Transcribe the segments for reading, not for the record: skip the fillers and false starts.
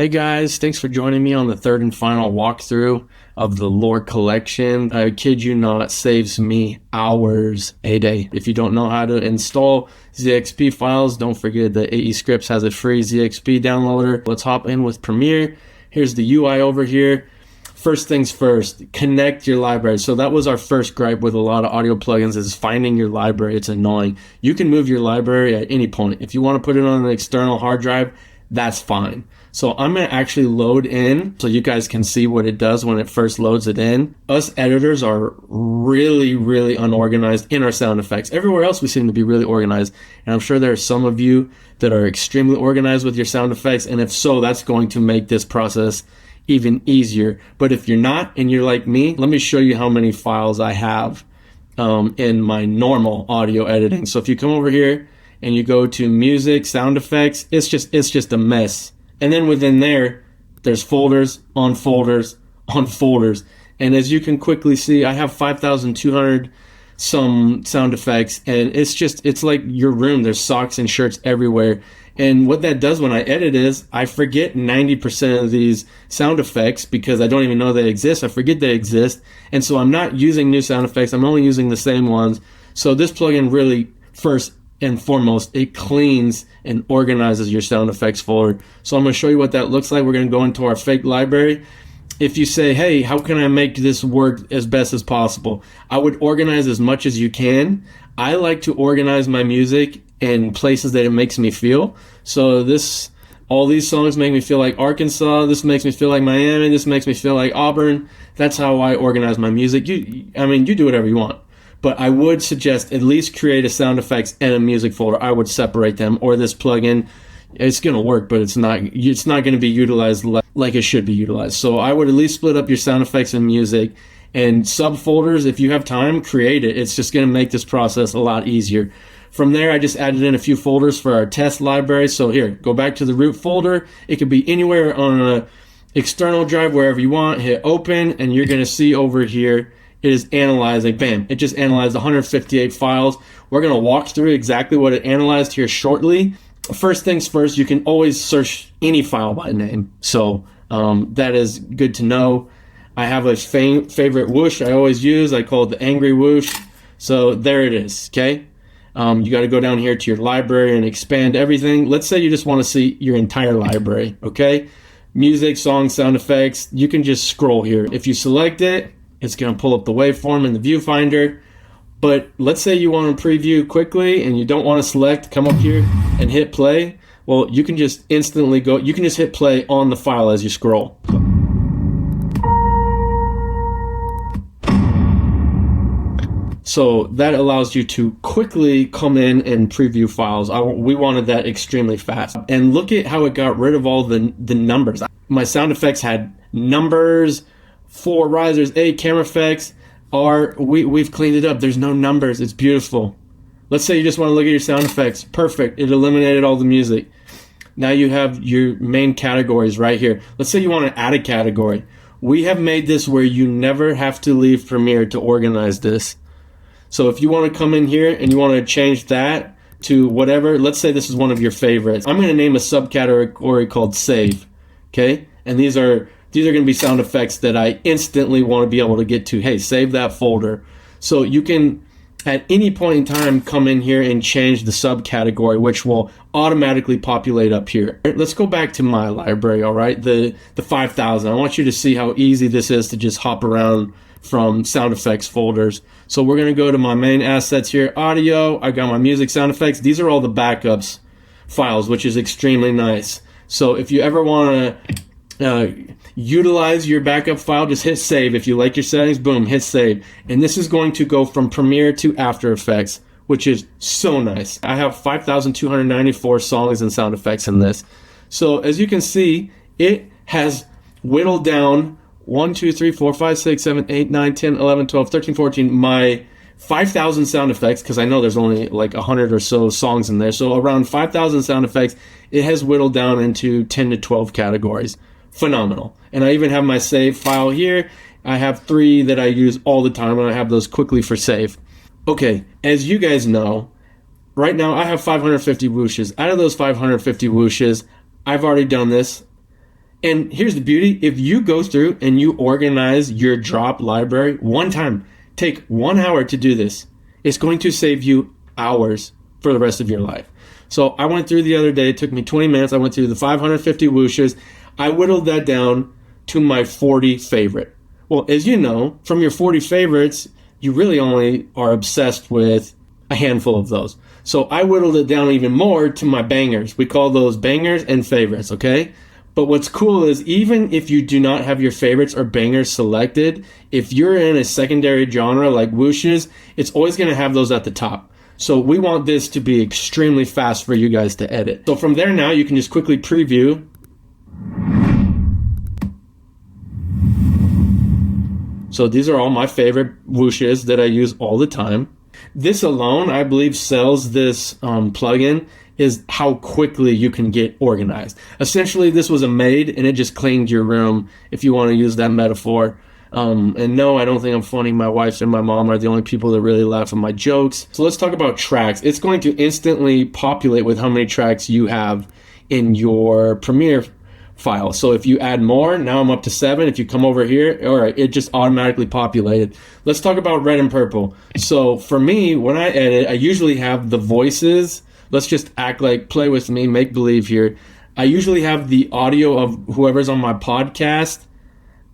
Hey guys, thanks for joining me on the third and final walkthrough of the lore collection. I kid you not, saves me hours a day. If you don't know how to install ZXP files, don't forget that AE Scripts has a free ZXP downloader. Let's hop in with Premiere. Here's the UI over here. First things first, connect your library. So that was our first gripe with a lot of audio plugins, is finding your library. It's annoying. You can move your library at any point. If you want to put it on an external hard drive, that's fine. So I'm going to actually load in so you guys can see what it does when it first loads it in. Us editors are really unorganized in our sound effects. Everywhere else we seem to be really organized. And I'm sure there are some of you that are extremely organized with your sound effects. And if so, that's going to make this process even easier. But if you're not and you're like me, let me show you how many files I have in my normal audio editing. So if you come over here and you go to music, sound effects, it's just a mess. And then within there, there's folders on folders on folders. And as you can quickly see, I have 5,200 some sound effects, and it's like your room. There's socks and shirts everywhere. And what that does when I edit is I forget 90% of these sound effects because I don't even know they exist. I forget they exist. And so I'm not using new sound effects. I'm only using the same ones. So this plugin really, first and foremost, it cleans and organizes your sound effects folder. So I'm going to show you what that looks like. We're going to go into our fake library. If you say, hey, how can I make this work as best as possible? I would organize as much as you can. I like to organize my music in places that it makes me feel. So all these songs make me feel like Arkansas. This makes me feel like Miami. This makes me feel like Auburn. That's how I organize my music. You do whatever you want. But I would suggest at least create a sound effects and a music folder. I would separate them, or this plugin, it's going to work, but it's not going to be utilized like it should be utilized. So I would at least split up your sound effects and music, and subfolders, if you have time, create it. It's just going to make this process a lot easier. From there, I just added in a few folders for our test library. So here, go back to the root folder. It could be anywhere on an external drive, wherever you want. Hit open, and you're going to see over here, it is analyzing. Bam, it just analyzed 158 files. We're going to walk through exactly what it analyzed here shortly. First things first, you can always search any file by name. So that is good to know. I have a favorite whoosh I always use. I call it the angry whoosh. So there it is, okay? You got to go down here to your library and expand everything. Let's say you just want to see your entire library, okay? Music, songs, sound effects. You can just scroll here. If you select it, it's going to pull up the waveform in the viewfinder. But let's say you want to preview quickly and you don't want to select, come up here and hit play. Well, you can just instantly go, you can just hit play on the file as you scroll. So that allows you to quickly come in and preview files. We wanted that extremely fast. And look at how it got rid of all the numbers. My sound effects had numbers, 4 risers, 8 camera effects. We've cleaned it up. There's no numbers. It's beautiful. Let's say you just want to look at your sound effects. Perfect. It eliminated all the music. Now you have your main categories right here. Let's say you want to add a category. We have made this where you never have to leave Premiere to organize this. So if you want to come in here and you want to change that to whatever, let's say this is one of your favorites. I'm going to name a subcategory called save. Okay? And these are going to be sound effects that I instantly want to be able to get to. Hey, save that folder. So you can, at any point in time, come in here and change the subcategory, which will automatically populate up here. Let's go back to my library, all right? The 5,000. I want you to see how easy this is to just hop around from sound effects folders. So we're going to go to my main assets here. Audio. I got my music, sound effects. These are all the backups files, which is extremely nice. So if you ever want to utilize your backup file, just hit save. If you like your settings, boom, hit save. And this is going to go from Premiere to After Effects, which is so nice. I have 5,294 songs and sound effects in this. So as you can see, it has whittled down 1, 2, 3, 4, 5, 6, 7, 8, 9, 10, 11, 12, 13, 14, my 5,000 sound effects, because I know there's only like 100 or so songs in there. So around 5,000 sound effects, it has whittled down into 10 to 12 categories. Phenomenal. And I even have my save file here. I have 3 that I use all the time, and I have those quickly for save. Okay, as you guys know, right now I have 550 whooshes. Out of those 550 whooshes, I've already done this. And here's the beauty. If you go through and you organize your drop library one time, take 1 hour to do this. It's going to save you hours for the rest of your life. So I went through the other day. It took me 20 minutes. I went through the 550 whooshes. I whittled that down to my 40 favorite. Well, as you know, from your 40 favorites, you really only are obsessed with a handful of those. So I whittled it down even more to my bangers. We call those bangers and favorites, okay? But what's cool is even if you do not have your favorites or bangers selected, if you're in a secondary genre like whooshes, it's always going to have those at the top. So we want this to be extremely fast for you guys to edit. So from there now, you can just quickly preview. So these are all my favorite whooshes that I use all the time. This alone, I believe, sells this plugin is how quickly you can get organized. Essentially, this was a maid, and it just cleaned your room, if you want to use that metaphor. And no, I don't think I'm funny. My wife and my mom are the only people that really laugh at my jokes. So let's talk about tracks. It's going to instantly populate with how many tracks you have in your Premiere file. So if you add more, now I'm up to 7. If you come over here, all right, it just automatically populated. Let's talk about red and purple. So for me, when I edit, I usually have the voices. Let's just act like, play with me, make believe here. I usually have the audio of whoever's on my podcast.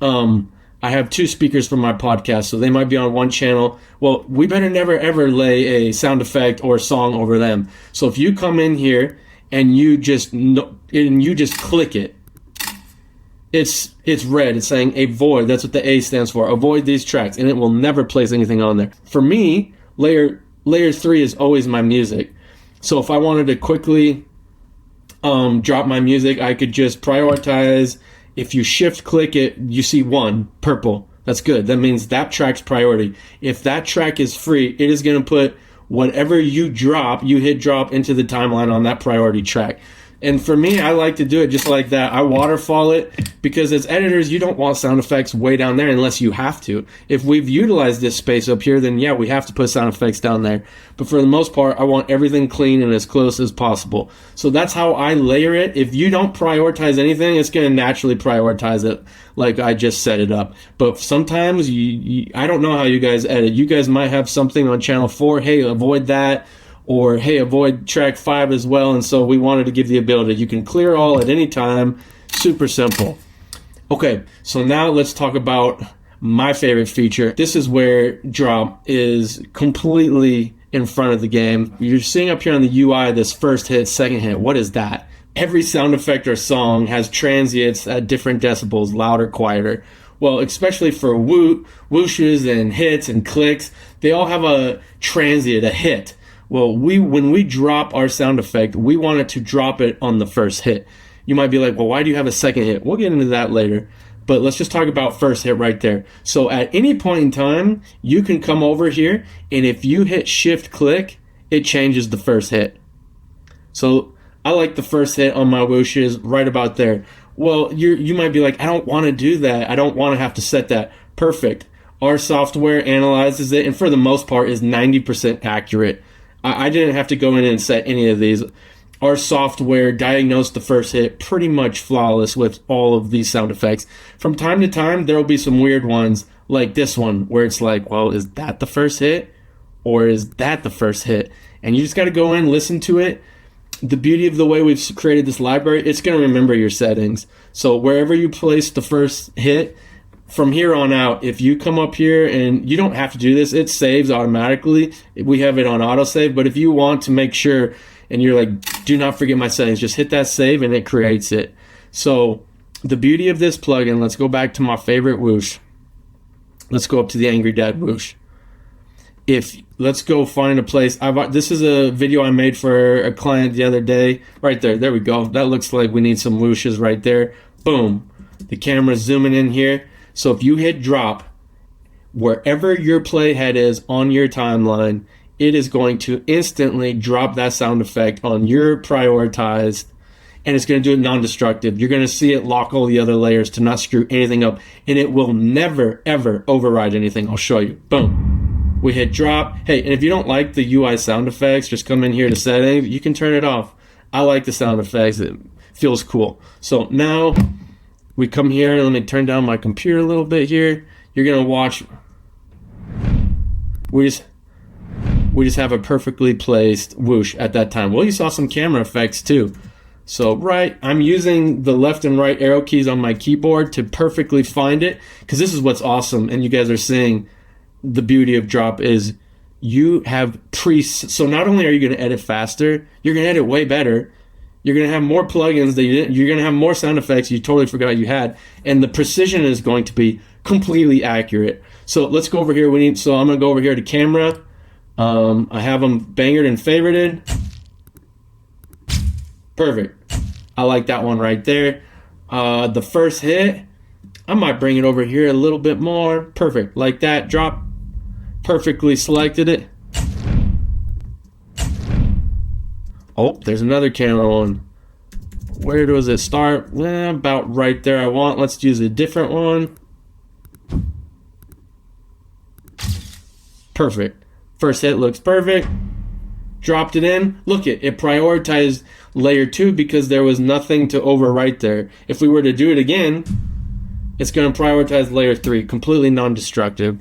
I have 2 speakers for my podcast, so they might be on one channel. Well, we better never ever lay a sound effect or song over them. So if you come in here and you just click it, it's red. It's saying avoid. That's what the A stands for. Avoid these tracks, and it will never place anything on there. For me, layer 3 is always my music. So if I wanted to quickly drop my music, I could just prioritize. If you shift+click it, you see 1, purple. That's good. That means that track's priority. If that track is free, it is going to put whatever you hit drop into the timeline on that priority track. And for me, I like to do it just like that. I waterfall it because as editors, you don't want sound effects way down there unless you have to. If we've utilized this space up here, then yeah, we have to put sound effects down there. But for the most part, I want everything clean and as close as possible. So that's how I layer it. If you don't prioritize anything, it's going to naturally prioritize it like I just set it up. But sometimes, I don't know how you guys edit. You guys might have something on channel 4, hey, avoid that. Or, hey, avoid track 5 as well. And so we wanted to give the ability. You can clear all at any time. Super simple. Okay, so now let's talk about my favorite feature. This is where drop is completely in front of the game. You're seeing up here on the UI this first hit, second hit. What is that? Every sound effect or song has transients at different decibels, louder, quieter. Well, especially for whooshes and hits and clicks, they all have a transient, a hit. Well, when we drop our sound effect, we want it to drop it on the first hit. You might be like, well, why do you have a second hit? We'll get into that later. But let's just talk about first hit right there. So at any point in time, you can come over here, and if you hit shift+click, it changes the first hit. So I like the first hit on my whooshes right about there. Well, you might be like, I don't want to do that. I don't want to have to set that. Perfect. Our software analyzes it, and for the most part is 90% accurate. I didn't have to go in and set any of these. Our software diagnosed the first hit pretty much flawless with all of these sound effects. From time to time, there will be some weird ones like this one where it's like, well, is that the first hit or is that the first hit? And you just got to go in, listen to it. The beauty of the way we've created this library, it's going to remember your settings. So wherever you place the first hit, from here on out, if you come up here, and you don't have to do this, it saves automatically. We have it on autosave, but if you want to make sure, and you're like, do not forget my settings, just hit that save and it creates it. So the beauty of this plugin, let's go back to my favorite whoosh. Let's go up to the Angry Dad whoosh. Let's go find a place. This is a video I made for a client the other day. Right there, there we go. That looks like we need some whooshes right there. Boom. The camera's zooming in here. So if you hit drop, wherever your playhead is on your timeline, it is going to instantly drop that sound effect on your prioritized, and it's going to do it non-destructive. You're going to see it lock all the other layers to not screw anything up, and it will never, ever override anything. I'll show you. Boom. We hit drop. Hey, and if you don't like the UI sound effects, just come in here to settings. You can turn it off. I like the sound effects. It feels cool. So now We come here, let me turn down my computer a little bit here. You're gonna watch. We just have a perfectly placed whoosh at that time. Well, you saw some camera effects too. So I'm using the left and right arrow keys on my keyboard to perfectly find it, because this is what's awesome, and you guys are seeing the beauty of drop is you have so not only are you going to edit faster, you're going to edit way better. You're going to have more plugins that you're going to have more sound effects you totally forgot you had, and the precision is going to be completely accurate. So let's go over here. So I'm going to go over here to camera. I have them bangered and favorited. Perfect. I like that one right there. The first hit, I might bring it over here a little bit more. Perfect. Like that. Drop. Perfectly selected it. Oh, there's another camera one. Where does it start? About right there I want. Let's use a different one. Perfect. First hit looks perfect. Dropped it in. Look, it prioritized layer 2 because there was nothing to overwrite there. If we were to do it again, it's going to prioritize layer 3, completely non-destructive.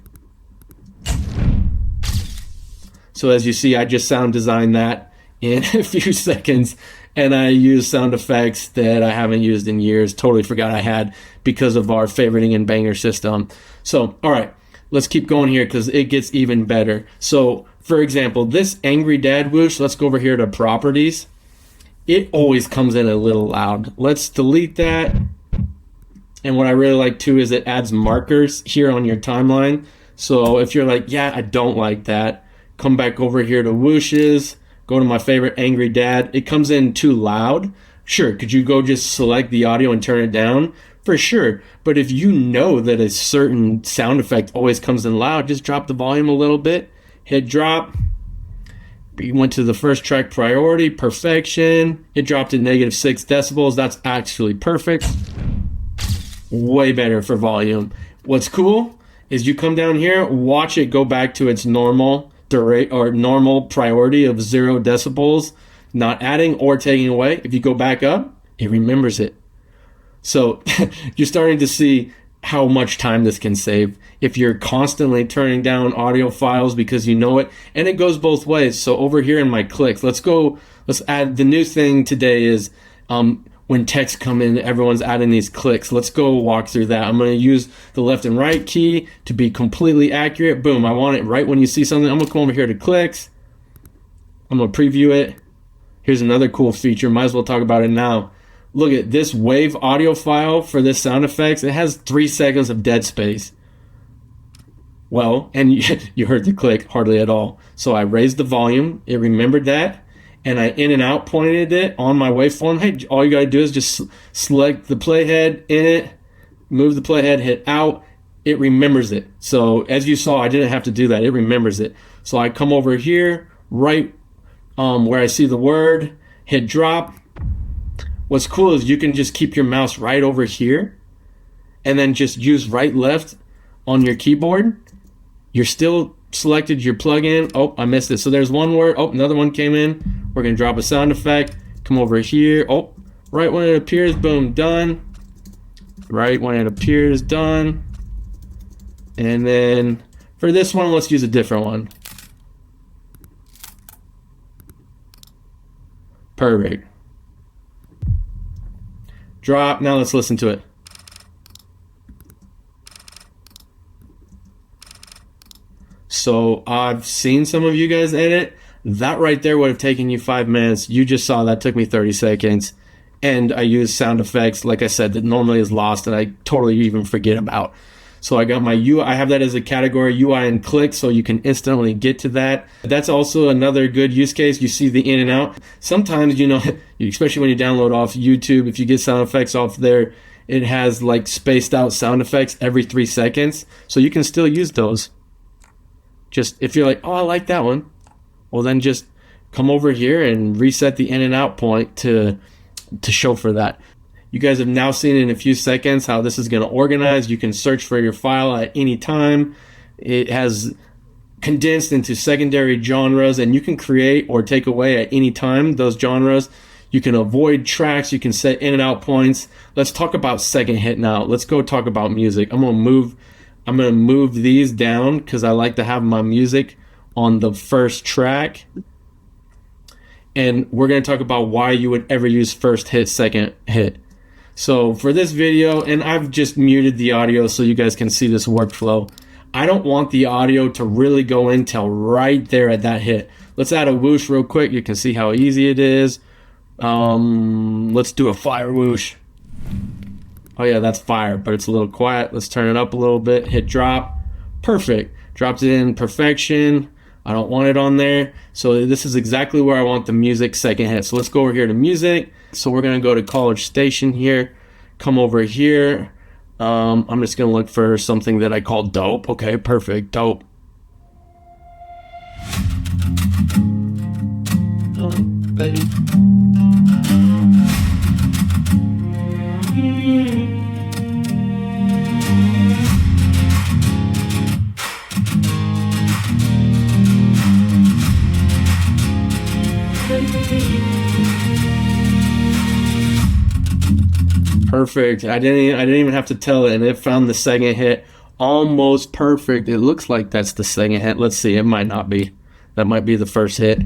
So as you see, I just sound designed that in a few seconds, and I use sound effects that I haven't used in years, totally forgot I had because of our favoriting and banger system. So, all right, let's keep going here because it gets even better. So, for example, this Angry Dad whoosh, let's go over here to properties. It always comes in a little loud. Let's delete that. And what I really like too is it adds markers here on your timeline. So if you're like, yeah, I don't like that, come back over here to whooshes, go to my favorite Angry Dad. It comes in too loud. Sure, could you go just select the audio and turn it down? For sure. But if you know that a certain sound effect always comes in loud, just drop the volume a little bit, hit drop. You went to the first track priority, perfection. It dropped at -6 decibels. That's actually perfect. Way better for volume. What's cool is you come down here, watch it go back to its normal normal priority of 0 decibels, not adding or taking away. If you go back up, it remembers it. So you're starting to see how much time this can save if you're constantly turning down audio files because you know it. And it goes both ways. So over here in my clicks, let's add, the new thing today is when texts come in, everyone's adding these clicks. Let's go walk through that. I'm going to use the left and right key to be completely accurate. Boom, I want it right when you see something. I'm going to come over here to clicks. I'm going to preview it. Here's another cool feature. Might as well talk about it now. Look at this wave audio file for this sound effects. It has 3 seconds of dead space. Well, and you heard the click hardly at all. So I raised the volume. It remembered that. And I in and out pointed it on my waveform. Hey, all you got to do is just select the playhead in it, move the playhead, hit out. It remembers it. So as you saw, I didn't have to do that. It remembers it. So I come over here, right where I see the word, hit drop. What's cool is you can just keep your mouse right over here and then just use right left on your keyboard. You're still selected your plugin. Oh, I missed it. So there's one word. Oh, another one came in. We're going to drop a sound effect. Come over here. Oh, right when it appears, boom, done. Right when it appears, done. And then for this one, let's use a different one. Perfect. Drop. Now let's listen to it. So I've seen some of you guys edit. That right there would have taken you 5 minutes. You just saw that took me 30 seconds. And I use sound effects, like I said, that normally is lost and I totally even forget about. So I got my UI, I have that as a category, UI and click, so you can instantly get to that. That's also another good use case. You see the in and out. Sometimes, you know, especially when you download off YouTube, if you get sound effects off there, it has like spaced out sound effects every 3 seconds. So you can still use those. Just if you're like, oh, I like that one, well then just come over here and reset the in and out point to show for that. You guys have now seen in a few seconds how this is going to organize. You can search for your file at any time. It has condensed into secondary genres, and you can create or take away at any time those genres. You can avoid tracks. You can set in and out points. Let's talk about second hit now. Let's go talk about music. I'm gonna move these down because I like to have my music on the first track. And we're gonna talk about why you would ever use first hit, second hit. So for this video, and I've just muted the audio so you guys can see this workflow. I don't want the audio to really go in till right there at that hit. Let's add a whoosh real quick. You can see how easy it is. Let's do a fire whoosh. Oh yeah, that's fire, but it's a little quiet. Let's turn it up a little bit. Hit drop. Perfect. Dropped it in perfection. I don't want it on there. So this is exactly where I want the music second hit. So let's go over here to music. So we're gonna go to College Station here. Come over here. I'm just gonna look for something that I call dope. Okay, perfect, dope. Oh, baby. Perfect. I didn't even have to tell it, and it found the second hit almost perfect. It looks like that's the second hit. Let's see. It might not be. That might be the first hit.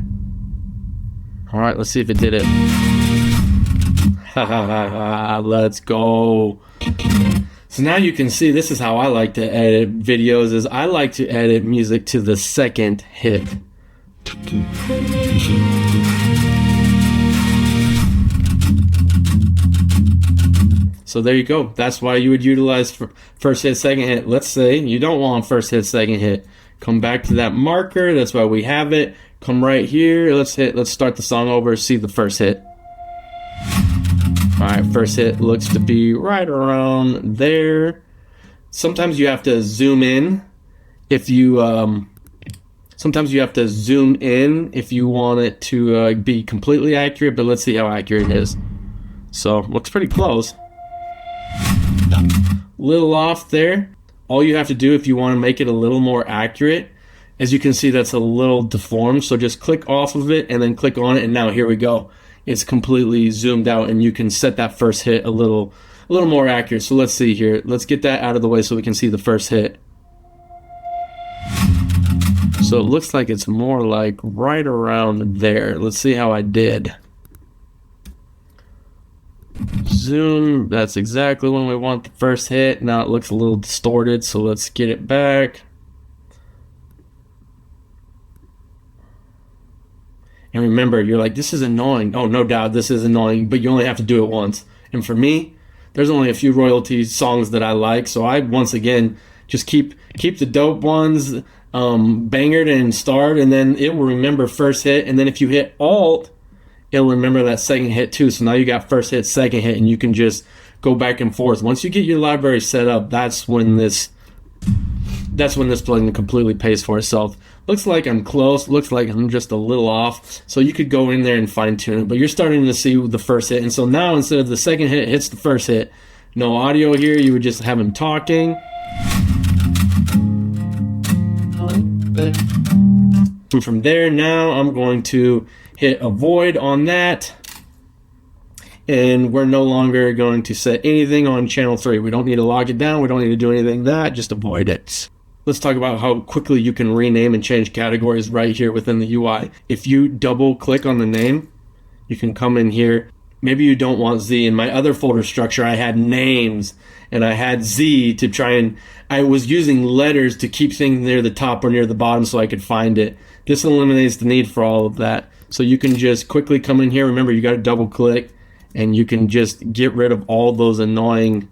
All right, let's see if it did it. Let's go. So now you can see this is how I like to edit videos. Is I like to edit music to the second hit. So there you go. That's why you would utilize first hit, second hit. Let's say you don't want first hit, second hit. Come back to that marker. That's why we have it. Come right here. Let's start the song over. See the first hit. All right, first hit looks to be right around there. Sometimes you have to zoom in if you sometimes you have to zoom in if you want it to be completely accurate, but let's see how accurate it is. So looks pretty close. Little off there. All you have to do if you want to make it a little more accurate, as you can see, that's a little deformed, so just click off of it and then click on it, and now here we go. It's completely zoomed out, and you can set that first hit a little more accurate. So let's see here. Let's get that out of the way so we can see the first hit. So it looks like it's more like right around there. Let's see how I did. Zoom, that's exactly when we want the first hit. Now it looks a little distorted, so let's get it back. And remember, you're like, this is annoying. Oh, no doubt this is annoying, but you only have to do it once. And for me, there's only a few royalty songs that I like, so I, once again, just keep the dope ones bangered and starred, and then it will remember first hit, and then if you hit Alt, it'll remember that second hit too. So now you got first hit, second hit, and you can just go back and forth. Once you get your library set up, that's when this plugin completely pays for itself. Looks like I'm close. Looks like I'm just a little off. So you could go in there and fine tune it, but you're starting to see the first hit. And so now instead of the second hit hits the first hit, no audio here. You would just have him talking. And from there, now I'm going to hit avoid on that. And we're no longer going to set anything on channel 3. We don't need to log it down. We don't need to do anything that. Just avoid it. Let's talk about how quickly you can rename and change categories right here within the UI. If you double click on the name, you can come in here. Maybe you don't want Z. In my other folder structure, I had names and I had Z to try and, I was using letters to keep things near the top or near the bottom so I could find it. This eliminates the need for all of that. So you can just quickly come in here. Remember, you got to double click and you can just get rid of all those annoying,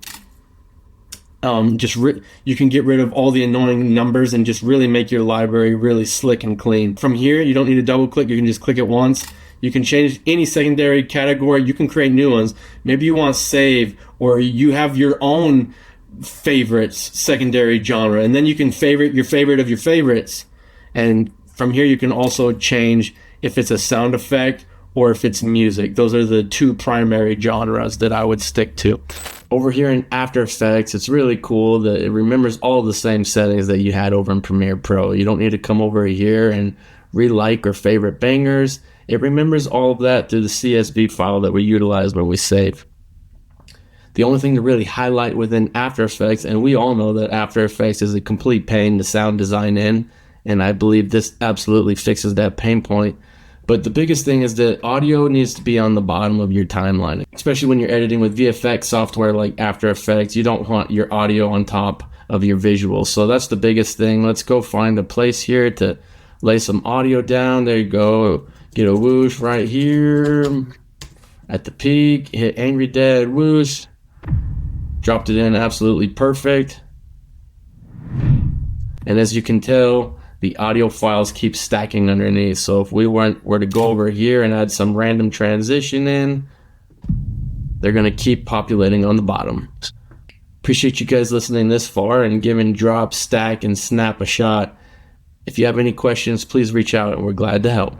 you can get rid of all the annoying numbers and just really make your library really slick and clean. From here, you don't need to double click. You can just click it once. You can change any secondary category. You can create new ones. Maybe you want save, or you have your own favorites secondary genre, and then you can favorite your favorite of your favorites. And from here, you can also change if it's a sound effect or if it's music. Those are the two primary genres that I would stick to. Over here in After Effects, it's really cool that it remembers all the same settings that you had over in Premiere Pro. You don't need to come over here and re-like or favorite bangers. It remembers all of that through the CSV file that we utilize when we save. The only thing to really highlight within After Effects, and we all know that After Effects is a complete pain to sound design in, and I believe this absolutely fixes that pain point. But the biggest thing is that audio needs to be on the bottom of your timeline, especially when you're editing with VFX software like After Effects. You don't want your audio on top of your visuals. So that's the biggest thing. Let's go find a place here to lay some audio down. There you go. Get a whoosh right here at the peak. Hit Angry Dead whoosh. Dropped it in absolutely perfect. And as you can tell, the audio files keep stacking underneath. So if we were to go over here and add some random transition in, they're going to keep populating on the bottom. Appreciate you guys listening this far and giving drop, stack, and snap a shot. If you have any questions, please reach out and we're glad to help.